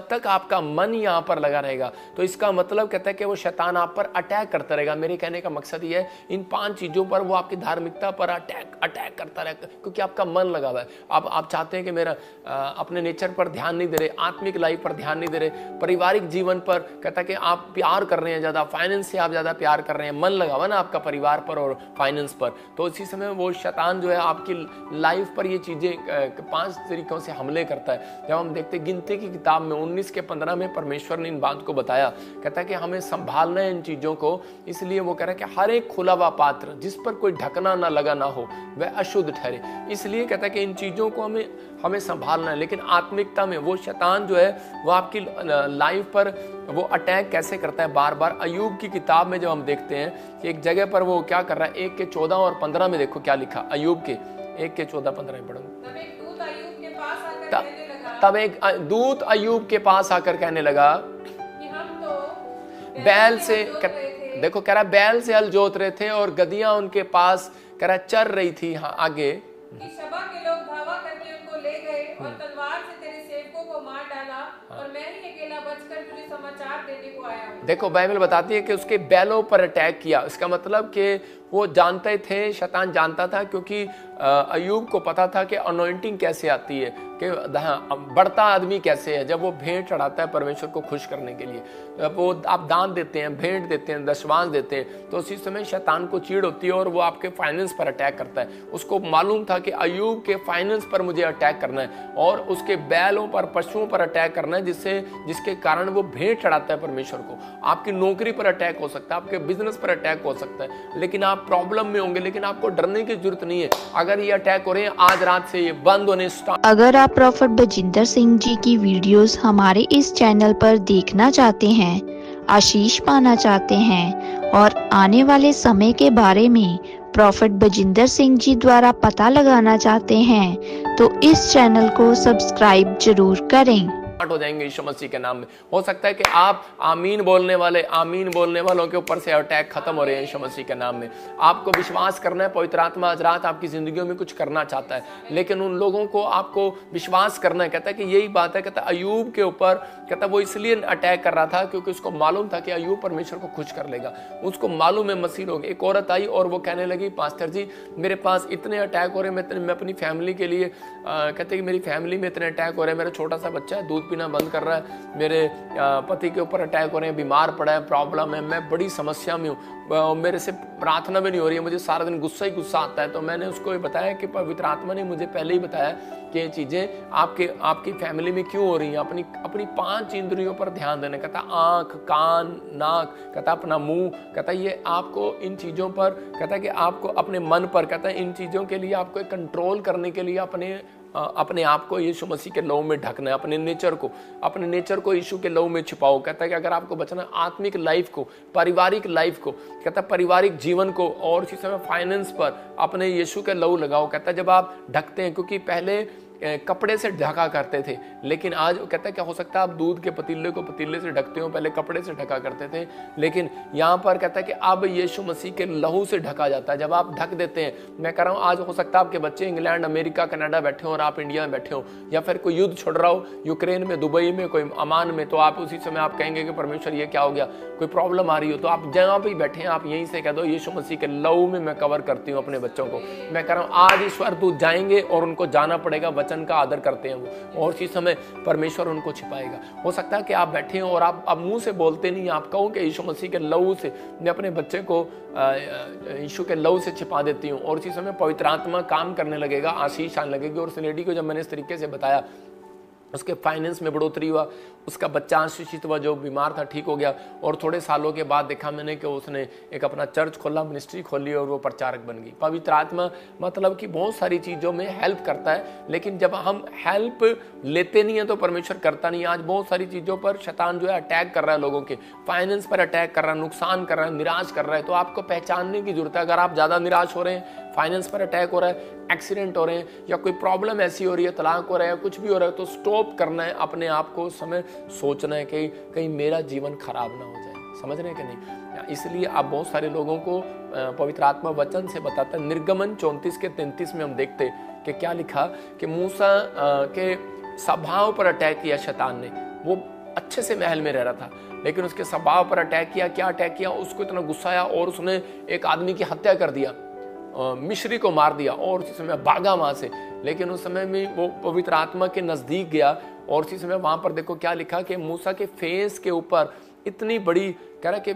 जब तक आपका मन यहाँ पर लगा रहेगा तो इसका मतलब कहता है कि वो शैतान आप पर अटैक करता रहेगा। मेरे कहने का मकसद ये है, इन 5 चीज़ों पर वो आपकी धार्मिकता पर अटैक करता रहेगा, क्योंकि आपका मन लगा हुआ है। आप चाहते हैं कि मेरा अपने नेचर पर ध्यान नहीं दे रहे, आत्मिक लाइफ पर ध्यान नहीं दे रहे, पारिवारिक जीवन पर कहता है कि आप प्यार कर रहे हैं ज़्यादा, फाइनेंस से आप ज़्यादा प्यार कर रहे हैं, मन लगा हुआ ना आपका परिवार पर और फाइनेंस पर, तो इसी समय वो शैतान जो है आपकी लाइफ पर ये चीज़ें 5 तरीकों से हमले करता है। जब हम देखते गिनती की किताब में 19:15 में परमेश्वर ने इन बात को बताया, कहता है कि हमें संभालना है इन चीज़ों को। इसलिए वो कह रहा है कि हर एक खुला हुआ पात्र जिस पर कोई ढकना ना लगा ना हो वह अशुद्ध ठहरे। इसलिए कहता है कि इन चीज़ों को हमें संभालना है। लेकिन आत्मिकता में वो शैतान जो है वो आपकी लाइफ पर वो अटैक कैसे करता है बार बार। अय्यूब की किताब में जब हम देखते हैं कि एक जगह पर वो क्या कर रहा है, 1:14 और 15 में देखो क्या लिखा। अय्यूब के 1:14-15 में पढ़ो। तब एक दूत अय्यूब के पास आकर कहने लगा कि हम तो बैल से, देखो कह रहा बैल से हल जोत रहे थे और गदियां उनके पास कह रहा चर रही थी। हाँ आगे, कि शबा के लोग धावा करके उनको ले गए और तलवार से तेरे सेवकों को मार डाला, और मैं ही अकेला बचकर तुझे समाचार देने को आया हूँ। देखो बाइबल बताती है कि उसके बैलों पर अटैक किया। इसका मतलब कि वो जानते थे, शैतान जानता था, क्योंकि अय्यूब को पता था कि अनॉइंटिंग कैसे आती है, कि बढ़ता आदमी कैसे है। जब वो भेंट चढ़ाता है परमेश्वर को खुश करने के लिए, वो आप दान देते हैं, भेंट देते हैं, दशवांश देते हैं, तो उसी समय शैतान को चीड़ होती है और वो आपके फाइनेंस पर अटैक करता है। उसको मालूम था कि अय्यूब के फाइनेंस पर मुझे अटैक करना है और उसके बैलों पर, पशुओं पर अटैक करना है, जिसके कारण वो भेंट चढ़ाता है परमेश्वर को। आपकी नौकरी पर अटैक हो सकता है, आपके बिजनेस पर अटैक हो सकता है, लेकिन आप प्रॉब्लम में होंगे, लेकिन आपको डरने की जरूरत नहीं है। अगर ये अटैक हो रहे हैं, आज रात से ये बंद होने स्टार्ट। अगर आप प्रॉफेट बजिंदर सिंह जी की वीडियोस हमारे इस चैनल पर देखना चाहते हैं, आशीष पाना चाहते हैं और आने वाले समय के बारे में प्रॉफेट बजिंदर सिंह जी द्वारा पता लगाना चाहते हैं, तो इस चैनल को सब्सक्राइब जरूर करें। हो जाएंगे यीशु मसीह के नाम में। हो सकता है कि आप आमीन बोलने वालों के ऊपर से अटैक खत्म हो रहे हैं यीशु मसीह के नाम में। आपको विश्वास करना है, पवित्र आत्मा आज रात आपकी जिंदगियों में कुछ करना चाहता है, लेकिन उन लोगों को आपको विश्वास करना है। कहता है कि यही बात है, कहता है अय्यूब के ऊपर, कहता है वो इसलिए अटैक कर रहा था क्योंकि उसको मालूम था कि अय्यूब परमेश्वर को खुश कर लेगा। उसको मालूम है मसीह लोग। एक औरत आई और वो कहने लगी, पास्टर जी मेरे पास इतने अटैक हो रहे हैं, मैं अपनी फैमिली के लिए कहते हैं कि मेरी फैमिली में इतने अटैक हो रहे हैं, मेरा छोटा सा बच्चा है, दूध पीना बंद कर रहा है, मेरे पति के ऊपर अटैक हो रहे हैं, बीमार पड़ा है, प्रॉब्लम है, मैं बड़ी समस्या में हूँ, मेरे से प्रार्थना भी नहीं हो रही है, मुझे सारा दिन गुस्सा ही गुस्सा आता है। तो मैंने उसको ये बताया कि पवित्र आत्मा ने मुझे पहले ही बताया कि ये चीज़ें आपकी फैमिली में क्यों हो रही हैं। अपनी 5 इंद्रियों पर ध्यान देना। कहता आँख, कान, नाक, कहता अपना मुंह, कहता ये आपको इन चीज़ों पर, कहता कि आपको अपने मन पर, कहता इन चीज़ों के लिए आपको कंट्रोल करने के लिए अपने आप को यीशु मसीह के लहू में ढकना है। अपने नेचर को यीशु के लहू में छिपाओ। कहता है कि अगर आपको बचना आत्मिक लाइफ को, पारिवारिक लाइफ को, कहता है पारिवारिक जीवन को, और इसी समय फाइनेंस पर अपने यीशु के लहू लगाओ। कहता है जब आप ढकते हैं, क्योंकि पहले कपड़े से ढका करते थे, लेकिन आज कहता है क्या हो सकता है आप दूध के पतीले को पतीले से ढकते हो, पहले कपड़े से ढका करते थे, लेकिन यहाँ पर कहता है कि अब यीशु मसीह के लहू से ढका जाता है। जब आप ढक देते हैं, मैं कह रहा हूँ आज हो सकता है आपके बच्चे इंग्लैंड, अमेरिका, कनाडा बैठे हो और आप इंडिया में बैठे हो, या फिर कोई युद्ध छोड़ रहा हो यूक्रेन में, दुबई में, कोई अमान में, तो आप उसी समय आप कहेंगे कि परमेश्वर ये क्या हो गया, कोई प्रॉब्लम आ रही हो, तो आप जहाँ भी बैठे हैं आप यहीं से कह दो यीशु मसीह के लहू में मैं कवर करती हूँ अपने बच्चों को। मैं कह रहा हूँ आज ईश्वर दूत जाएंगे और उनको जाना पड़ेगा, वचन का आदर करते हैं वो, और इसी समय परमेश्वर उनको छिपाएगा। हो सकता है कि आप बैठे हो और आप मुंह से बोलते नहीं, आप कहो कि यीशु मसीह के लहू से मैं अपने बच्चे को यीशु के लहू से छिपा देती हूँ, और इसी समय पवित्र आत्मा काम करने लगेगा, आशीष आने लगेगी। और उस लेडी को जब मैंने इस तरीके से बताया, उसके फाइनेंस में बढ़ोतरी हुआ, उसका बच्चा आशीषित हुआ, जो बीमार था ठीक हो गया, और थोड़े सालों के बाद देखा मैंने कि उसने एक अपना चर्च खोला, मिनिस्ट्री खोली और वो प्रचारक बन गई। पवित्र आत्मा मतलब कि बहुत सारी चीज़ों में हेल्प करता है, लेकिन जब हम हेल्प लेते नहीं है तो परमेश्वर करता नहीं। आज बहुत सारी चीज़ों पर शैतान जो है अटैक कर रहा है, लोगों के फाइनेंस पर अटैक कर रहा है, नुकसान कर रहा है, निराश कर रहा है। तो आपको पहचानने की जरूरत है। अगर आप ज़्यादा निराश हो रहे हैं, फाइनेंस पर अटैक हो रहा है, एक्सीडेंट हो रहे हैं, या कोई प्रॉब्लम ऐसी हो रही है, तलाक हो रहा है, कुछ भी हो रहा है, तो स्टॉप करना है अपने आप को, समय सोचना है कि कहीं मेरा जीवन खराब ना हो जाए। समझ रहे हैं कि नहीं? इसलिए आप बहुत सारे लोगों को पवित्र आत्मा वचन से बताता है। निर्गमन 34 के 33 में हम देखते कि क्या लिखा कि मूसा के स्वभाव पर अटैक किया शैतान ने। वो अच्छे से महल में रह रहा था, लेकिन उसके स्वभाव पर अटैक किया। क्या अटैक किया? उसको इतना गुस्सा आया और उसने एक आदमी की हत्या कर दिया, मिस्री को मार दिया और उसी समय भागा वहां से। लेकिन उस समय में वो पवित्र आत्मा के नजदीक गया और उसी समय वहां पर देखो क्या लिखा कि मूसा के फेस के ऊपर इतनी बड़ी, कह रहा कि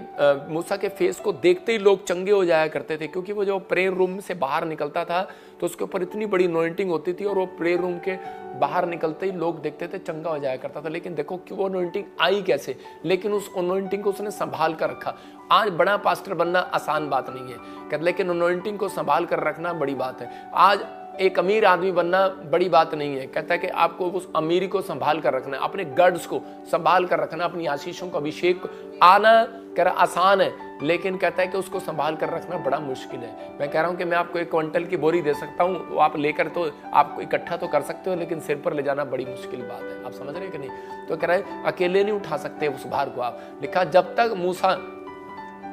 मूसा के फेस को देखते ही लोग चंगे हो जाया करते थे, क्योंकि वो जो प्रेयर रूम से बाहर निकलता था तो उसके ऊपर इतनी बड़ी अनॉइंटिंग होती थी और वो प्रेयर रूम के बाहर निकलते ही लोग देखते थे चंगा हो जाया करता था। लेकिन देखो कि वो अनॉइंटिंग आई कैसे, लेकिन उस अनॉइंटिंग को उसने संभाल कर रखा। आज बड़ा पास्टर बनना आसान बात नहीं है, कहते लेकिन अनॉइंटिंग को संभाल कर रखना बड़ी बात है। आज एक अमीर आदमी बनना बड़ी बात नहीं है, कहता है कि आपको उस अमीरी को संभाल कर रखना है, अपने गड्स को संभाल कर रखना, अपनी आशीषों का अभिषेक आना कह रहा आसान है, लेकिन कहता है कि उसको संभाल कर रखना बड़ा मुश्किल है। मैं कह रहा हूं कि मैं आपको 1 क्विंटल की बोरी दे सकता हूं, वो आप लेकर तो आप इकट्ठा तो कर सकते हो, लेकिन सिर पर ले जाना बड़ी मुश्किल बात है। आप समझ रहे हैं कि नहीं? तो कह रहा है अकेले नहीं उठा सकते उस भार को आप। लिखा जब तक मूसा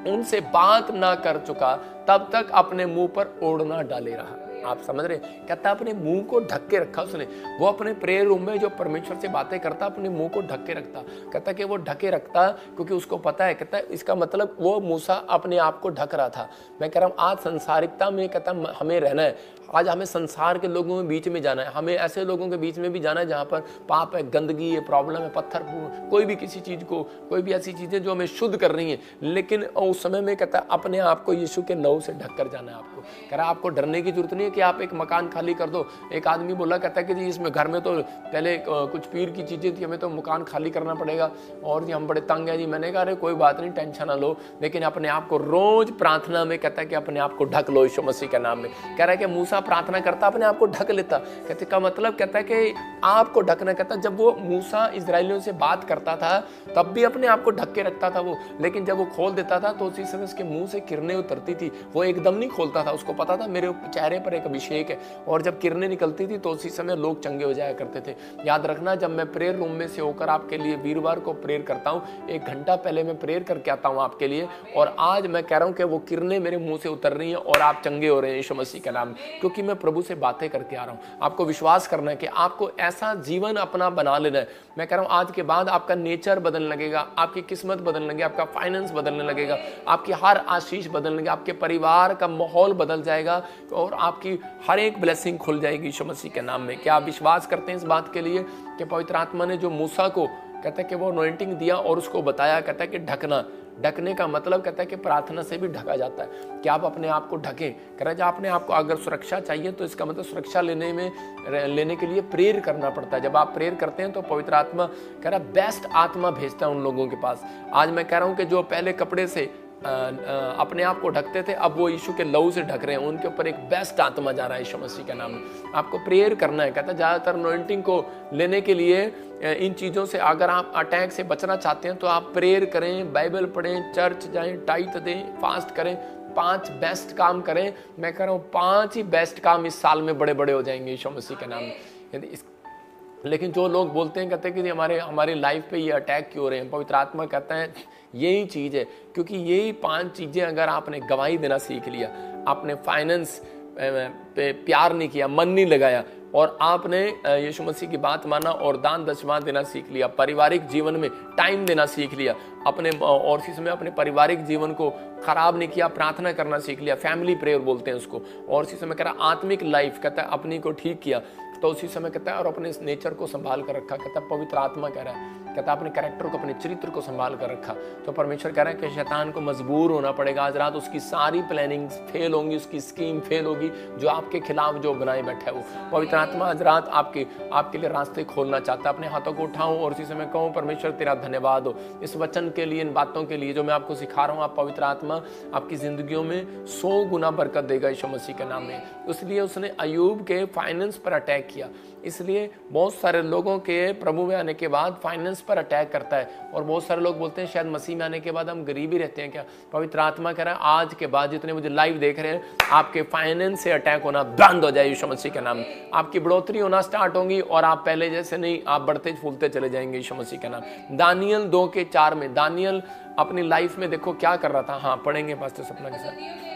उनसे बात ना कर चुका तब तक अपने मुंह पर ओढ़ना डाले रहा। आप समझ रहे? कहता अपने मुंह को ढक के रखा उसने। वो अपने प्रेयर रूम में जो परमेश्वर से बातें करता अपने मुंह को ढक के रखता। कहता कि वो ढके रखता क्योंकि उसको पता है, कहता इसका मतलब वो मूसा अपने आप को ढक रहा था। मैं कह रहा हूँ आज संसारिकता में कहता हमें रहना है, आज हमें संसार के लोगों में बीच में जाना है, हमें ऐसे लोगों के बीच में भी जाना है जहाँ पर पाप है, गंदगी है, प्रॉब्लम है, पत्थर, कोई भी किसी चीज को, कोई भी ऐसी चीजें जो हमें शुद्ध कर रही हैं, लेकिन उस समय में कहता अपने आप को यीशु के लहू से ढक कर जाना है आपको। कह रहा आपको डरने की जरूरत नहीं है कि आप एक मकान खाली कर दो। एक आदमी बोला कहता है कि जी इसमें घर में तो पहले कुछ पीर की चीजें थी, हमें तो मकान खाली करना पड़ेगा और जी हम बड़े तंग हैं जी। मैंने कहा अरे कोई बात नहीं, टेंशन ना लो, लेकिन अपने आप को रोज प्रार्थना में कहता है कि अपने आप को ढक लो यीशु मसीह के नाम में। कह रहा है कि मूसा प्रार्थना करता अपने आप को ढक लेता। कहते का मतलब कहता है कि आपको ढकना, कहता जब वो मूसा इजरायलियों से बात करता था तब भी अपने आप को ढक के रखता था वो, लेकिन जब वो खोल देता था तो उसी समय उसके मुंह से किरणें उतरती थी। वो एकदम नहीं खोलता था, उसको पता था मेरे चेहरे पर एक अभिषेक है, और जब किरणें निकलती थी तो उसी समय लोग चंगे हो जाया करते थे। याद रखना जब मैं प्रेयर रूम में से होकर आपके लिए वीरवार को प्रेयर करता हूँ, 1 घंटा पहले मैं प्रेयर करके आता हूँ आपके लिए, और आज मैं कह रहा हूँ कि वो किरणें मेरे मुंह से उतर रही हैं और आप चंगे हो रहे हैं यीशु मसीह के नाम, क्योंकि मैं प्रभु से बातें करके आ रहा हूँ। आपको विश्वास करना है कि आपको ऐसा जीवन अपना बना लेना है। मैं कह रहा हूँ आज के बाद आपका नेचर बदलने लगेगा, आपकी किस्मत बदलने लगेगी, आपका फाइनेंस बदलने लगेगा, आपकी हर आशीष बदलने लगेगी, आपके परिवार का माहौल बदल जाएगा और आपकी हर एक ब्लेसिंग खुल जाएगी यीशु मसीह के नाम में। क्या आप विश्वास करते हैं इस बात के लिए कि पवित्र आत्मा ने जो मूसा को कहता है कि वो अनॉइंटिंग दिया और उसको बताया, कहता है कि ढकना, ढकने का मतलब कहता है कि प्रार्थना से भी ढका जाता है। कि आप अपने आप को ढकें, कह रहा है आपने आपको अगर सुरक्षा चाहिए तो इसका मतलब सुरक्षा लेने के लिए प्रेयर करना पड़ता है। जब आप प्रेयर करते हैं तो पवित्र आत्मा कह रहा है बेस्ट आत्मा भेजता है उन लोगों के पास। आज मैं कह रहा हूं कि जो पहले कपड़े से अपने आप को ढकते थे अब वो यीशु के लहू से ढक रहे हैं, उनके ऊपर एक बेस्ट आत्मा जा रहा है यीशु मसीह के नाम में। आपको प्रेयर करना है। कहता है ज्यादातर अनॉइंटिंग को लेने के लिए इन चीज़ों से अगर आप अटैक से बचना चाहते हैं तो आप प्रेयर करें, बाइबल पढ़ें, चर्च जाएं, टाइट दें, फास्ट करें, 5 बेस्ट काम करें। मैं कह रहा हूँ 5 ही बेस्ट काम इस साल में बड़े बड़े हो जाएंगे यीशु मसीह के नाम में। लेकिन जो लोग बोलते हैं कहते हैं कि हमारे लाइफ पे ये अटैक क्यों हो रहे हैं, पवित्र आत्मा कहता है यही चीज़ है, क्योंकि यही 5 चीज़ें अगर आपने गवाही देना सीख लिया, आपने फाइनेंस पे प्यार नहीं किया, मन नहीं लगाया, और आपने यीशु मसीह की बात माना और दान दशमां देना सीख लिया, पारिवारिक जीवन में टाइम देना सीख लिया, अपने और इसी समय अपने पारिवारिक जीवन को खराब नहीं किया, प्रार्थना करना सीख लिया, फैमिली प्रेयर बोलते हैं उसको, और इसी समय कह रहा आत्मिक लाइफ कहता है अपनी को ठीक किया, तो उसी समय कहता है और अपने इस नेचर को संभाल कर रखा। कहता है पवित्र आत्मा कह रहा है, कहता है अपने कैरेक्टर को, अपने चरित्र को संभाल कर रखा। तो परमेश्वर कह रहा है कि शैतान को मजबूर होना पड़ेगा। आज रात उसकी सारी प्लानिंग फेल होंगी, उसकी स्कीम फेल होगी, जो आपके खिलाफ जो बनाए बैठा है वो। पवित्र आत्मा आज रात आपके लिए रास्ते खोलना चाहता है। अपने हाथों को उठाऊं और इसी समय कहूं परमेश्वर तेरा धन्यवाद हो इस वचन के लिए, इन बातों के लिए जो मैं आपको सिखा रहा हूं। आप पवित्र आत्मा आपकी जिंदगियों में 100 गुना बरकत देगा यीशु मसीह के नाम में। इसलिए उसने अय्यूब के फाइनेंस पर अटैक किया। इसलिए बहुत सारे लोगों के प्रभु में आने के बाद फाइनेंस पर अटैक करता है, और बहुत सारे लोग बोलते हैं शायद मसीह में आने के बाद हम गरीब ही रहते हैं क्या। पवित्र आत्मा कह रहा है आज के बाद जितने मुझे लाइव देख रहे हैं, आपके फाइनेंस से अटैक होना बंद हो जाए यीशु मसीह के नाम। आपकी बढ़ोतरी होना स्टार्ट होगी और आप पहले जैसे नहीं, आप बढ़ते फूलते चले जाएंगे यीशु मसीह के नाम। दानियल 2:4 में दानियल अपनी लाइफ में देखो क्या कर रहा था। हाँ पढ़ेंगे पास्टर सपना के साथ।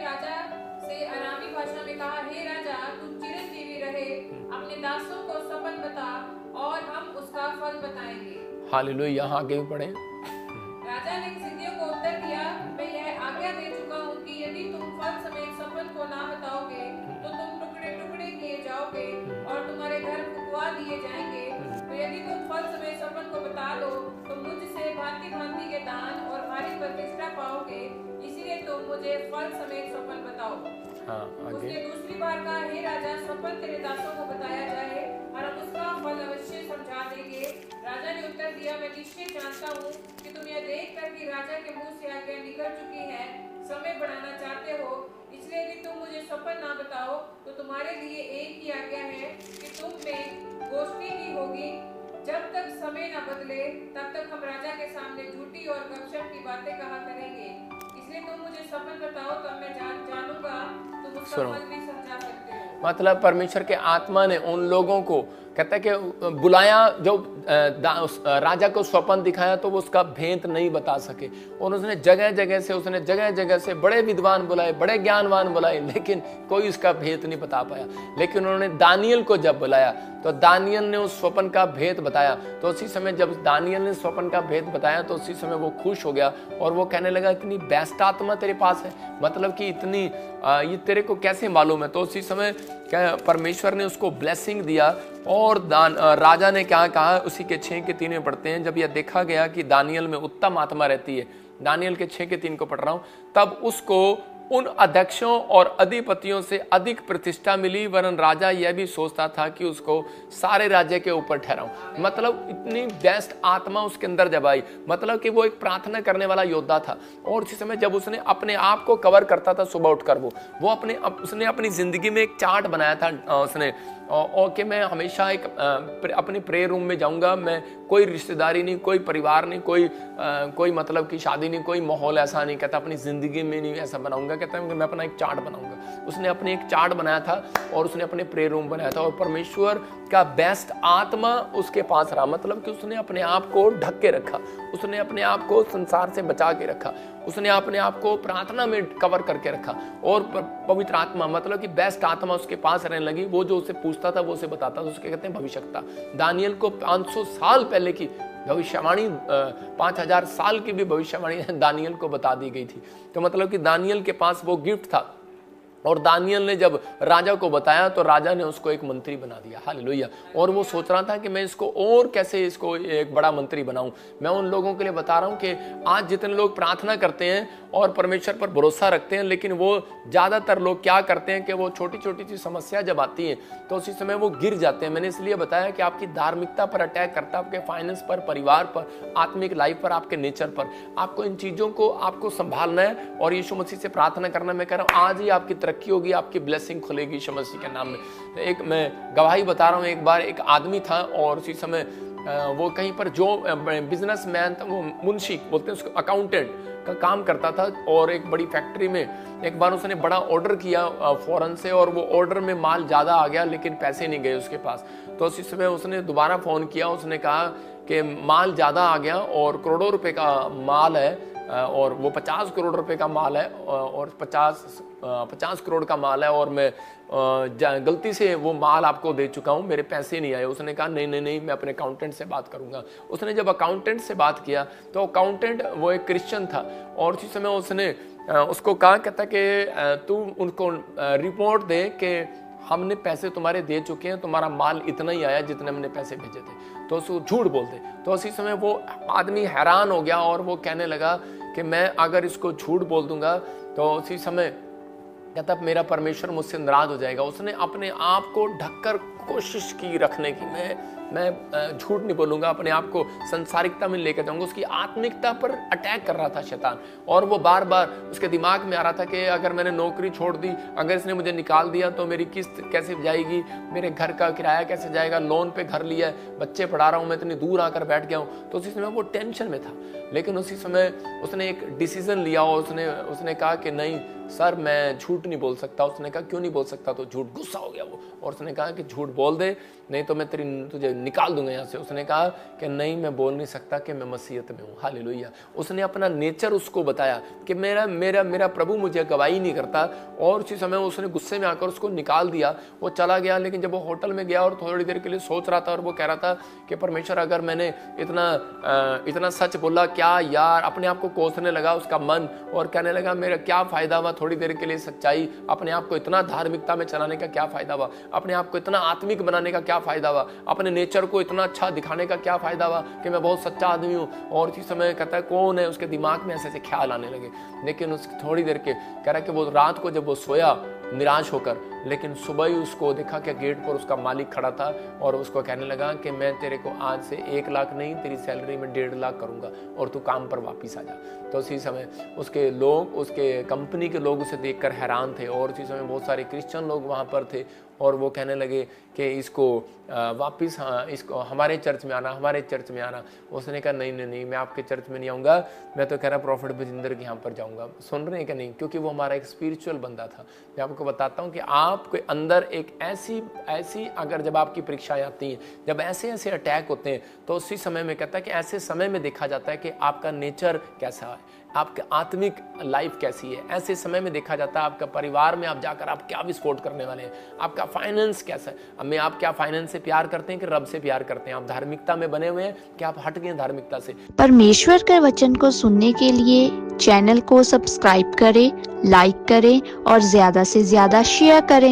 हालेलुया। यहाँ आगे भी पढ़े। राजा ने सिद्धियों को उत्तर दिया, मैं यह आज्ञा दे चुका हूँ कि यदि तुम फल समेत सपन को ना बताओगे तो तुम टुकड़े टुकड़े किए जाओगे और तुम्हारे घर फुकवा दिए जाएंगे। तो यदि तुम फल समेत सपन को बता दो तो मुझसे भांति भांति के दान और भारी प्रतिष्ठा पाओगे, इसीलिए तुम मुझे फल समेत सपन बताओ। हाँ, आगे। उसने दूसरी बार कहा, हे राजा, सपन तेरे दासों को बताया जाए और हम उसका फल अवश्य समझा देंगे। राजा ने उत्तर दिया, मैं निश्चय जानता हूँ कि तुम यह देख कर कि राजा के मुंह से आज्ञा निकल चुकी है, समय बढ़ाना चाहते हो, इसलिए यदि तुम मुझे सपन ना बताओ तो तुम्हारे लिए एक ही आज्ञा है कि तुम में गोष्ठी ही होगी। जब तक समय न बदले तब तक हम राजा के सामने झूठी और गपशप की बातें कहा करेंगे। इसलिए तुम मुझे सपन बताओ तब मैं जानूंगा तुम उसका फल भी समझा सकते हो। मतलब परमेश्वर के आत्मा ने उन लोगों को कहता है कि बुलाया, जो राजा को स्वप्न दिखाया तो वो उसका भेद नहीं बता सके, और उसने जगह जगह से बड़े विद्वान बुलाए, बड़े ज्ञानवान बुलाए, लेकिन कोई उसका भेद नहीं बता पाया। लेकिन उन्होंने दानियल को जब बुलाया तो दानियल ने उस स्वप्न का भेद बताया। तो उसी समय जब दानियल ने स्वप्न का भेद बताया तो उसी समय वो खुश हो गया और वो कहने लगा, इतनी बेस्ट आत्मा तेरे पास है, मतलब कि इतनी ये तेरे को कैसे मालूम है। तो उसी समय परमेश्वर ने उसको ब्लेसिंग दिया और राजा ने क्या कहा, उसी के 6 के 3 में पढ़ते हैं, जब यह देखा गया कि दानियल में उत्तम आत्मा रहती है, दानियल के 6 के 3 को पढ़ रहा हूं, तब उसको उन अध्यक्षों और अधिपतियों से अधिक प्रतिष्ठा मिली, वरन राजा यह भी सोचता था कि उसको सारे राज्य के ऊपर ठहराऊं। मतलब इतनी बेस्ट आत्मा उसके अंदर जब आई, मतलब कि वो एक प्रार्थना करने वाला योद्धा था। और उसी समय जब उसने अपने आप को कवर करता था सुबह उठकर, उसने अपनी जिंदगी में एक चार्ट बनाया था उसने, और कि मैं हमेशा एक अपने प्रेयर रूम में जाऊंगा, मैं कोई रिश्तेदारी नहीं, कोई परिवार नहीं, कोई मतलब की शादी नहीं, कोई माहौल ऐसा नहीं, कहता अपनी जिंदगी में नहीं ऐसा बनाऊंगा, कहता है मैं अपना एक चार्ट बनाऊंगा। उसने अपने एक चार्ट बनाया था और उसने अपने प्रेयर रूम बनाया था, और परमेश्वर का बेस्ट आत्मा उसके पास रहा। मतलब कि उसने अपने आप को ढक के रखा, उसने अपने आप को संसार से बचा के रखा, उसने अपने आप को प्रार्थना में कवर करके रखा, और पवित्र आत्मा मतलब कि बेस्ट आत्मा उसके पास रहने लगी। वो जो उसे पूछता था वो उसे बताता था, उसके कहते हैं भविष्यता। दानियल को 500 साल पहले की भविष्यवाणी, 5000 साल की भी भविष्यवाणी दानियल को बता दी गई थी। तो मतलब कि दानियल के पास वो गिफ्ट था, और दानियल ने जब राजा को बताया तो राजा ने उसको एक मंत्री बना दिया। हालेलुया। और वो सोच रहा था कि मैं इसको और कैसे इसको एक बड़ा मंत्री बनाऊं। मैं उन लोगों के लिए बता रहा हूं कि आज जितने लोग प्रार्थना करते हैं और परमेश्वर पर भरोसा रखते हैं, लेकिन वो ज़्यादातर लोग क्या करते हैं कि वो छोटी छोटी सी समस्या जब आती है तो उसी समय वो गिर जाते हैं। मैंने इसलिए बताया कि आपकी धार्मिकता पर अटैक करता है, आपके फाइनेंस पर, परिवार पर, आत्मिक लाइफ पर, आपके नेचर पर। आपको इन चीज़ों को आपको संभालना है और यीशु मसीह से प्रार्थना करना। मैं कह रहा हूँ आज ही आपकी तरक्की होगी, आपकी ब्लेसिंग खुलेगी यीशु मसीह के नाम में। एक मैं गवाही बता रहा हूँ, एक बार एक आदमी था और उसी समय वो कहीं पर जो बिजनेसमैन था, वो मुंशी बोलते हैं उसको, अकाउंटेंट का काम करता था, और एक बड़ी फैक्ट्री में एक बार उसने बड़ा ऑर्डर किया फॉरेन से, और वो ऑर्डर में माल ज़्यादा आ गया लेकिन पैसे नहीं गए उसके पास। तो उसी समय उसने दोबारा फ़ोन किया, उसने कहा कि माल ज़्यादा आ गया और करोड़ों रुपए का माल है, और वो 50 करोड़ रुपए का माल है, और 50 करोड़ का माल है, और मैं गलती से वो माल आपको दे चुका हूँ, मेरे पैसे नहीं आए। उसने कहा नहीं, मैं अपने अकाउंटेंट से बात करूँगा। उसने जब अकाउंटेंट से बात किया तो अकाउंटेंट वो एक क्रिश्चियन था, और उसी समय उसने उसको कहा, कहता कि तू उनको रिपोर्ट दे कि हमने पैसे तुम्हारे दे चुके हैं, तुम्हारा माल इतना ही आया जितने हमने पैसे भेजे थे। तो उसको झूठ बोलते। तो उसी समय वो आदमी हैरान हो गया और वो कहने लगा कि मैं अगर इसको झूठ बोल दूंगा तो उसी समय कहता मेरा परमेश्वर मुझसे नाराज हो जाएगा। उसने अपने आप को ढककर कोशिश की रखने की, मैं झूठ नहीं बोलूंगा, अपने आप को संसारिकता में लेकर जाऊंगा। उसकी आत्मिकता पर अटैक कर रहा था शैतान, और वो बार बार उसके दिमाग में आ रहा था कि अगर मैंने नौकरी छोड़ दी, अगर इसने मुझे निकाल दिया तो मेरी किस्त कैसे जाएगी, मेरे घर का किराया कैसे जाएगा, लोन पे घर लिया है, बच्चे पढ़ा रहा हूँ, मैं इतनी दूर आकर बैठ गया हूँ। तो उसी समय वो टेंशन में था, लेकिन उसी समय उसने एक डिसीजन लिया और उसने कहा कि नहीं सर मैं झूठ नहीं बोल सकता। उसने कहा क्यों नहीं बोल सकता? तो झूठ, गुस्सा हो गया वो, और उसने कहा कि झूठ बोल दे, नहीं तो मैं तुझे निकाल दूंगा यहाँ से। उसने कहा कि नहीं, मैं बोल नहीं सकता कि मैं मसीहत में हूँ। हालेलुया। उसने अपना नेचर उसको बताया कि मेरा मेरा मेरा प्रभु मुझे गवाही नहीं करता, और उसी समय उसने गुस्से में आकर उसको निकाल दिया। वो चला गया, लेकिन जब वो होटल में गया और थोड़ी देर के लिए सोच रहा था और वो कह रहा था कि परमेश्वर, अगर मैंने इतना सच बोला, क्या यार, अपने आप को कोसने लगा उसका मन और कहने लगा मेरा क्या फायदा हुआ थोड़ी देर के लिए सच्चाई, अपने आप को इतना धार्मिकता में चलाने का क्या फायदा हुआ, अपने आप को इतना आत्मिक बनाने का क्या फायदा हुआ, अपने नेचर को इतना अच्छा दिखाने का क्या फायदा हुआ कि मैं बहुत सच्चा आदमी हूँ। और इसी समय कहता है कौन है, उसके दिमाग में ऐसे ऐसे ख्याल आने लगे। लेकिन उस थोड़ी देर के कह रहा है कि वो रात को जब वो सोया निराश होकर, लेकिन सुबह ही उसको देखा कि गेट पर उसका मालिक खड़ा था और उसको कहने लगा कि मैं तेरे को आज से 1 लाख नहीं, तेरी सैलरी में 1.5 लाख करूंगा और तू काम पर वापस आ जा। तो उसी समय उसके लोग, उसके कंपनी के लोग उसे देखकर हैरान थे, और उसी समय बहुत सारे क्रिश्चियन लोग वहाँ पर थे और वो कहने लगे कि इसको वापस, हाँ, इसको हमारे चर्च में आना, हमारे चर्च में आना। उसने कहा नहीं नहीं नहीं, मैं आपके चर्च में नहीं आऊँगा, मैं तो कह रहा प्रॉफिट बजिंदर के यहाँ पर जाऊँगा। सुन रहे हैं कि नहीं? क्योंकि वो हमारा एक स्पिरिचुअल बंदा था। मैं आपको बताता हूँ कि आपके अंदर एक ऐसी अगर जब आपकी परीक्षाएं आती हैं, जब ऐसे ऐसे अटैक होते हैं, तो उसी समय में कहता है कि ऐसे समय में देखा जाता है कि आपका नेचर कैसा है, आपका आत्मिक लाइफ कैसी है। ऐसे समय में देखा जाता है आपका परिवार में आप जाकर आप क्या विस्फोट करने वाले हैं, आपका फाइनेंस कैसा है। अब में आप क्या फाइनेंस से प्यार करते हैं कि रब से प्यार करते हैं? आप धार्मिकता में बने हुए हैं कि आप हट गए धार्मिकता से? परमेश्वर के वचन को सुनने के लिए चैनल को सब्सक्राइब करें, लाइक करें और ज्यादा से ज्यादा शेयर करें।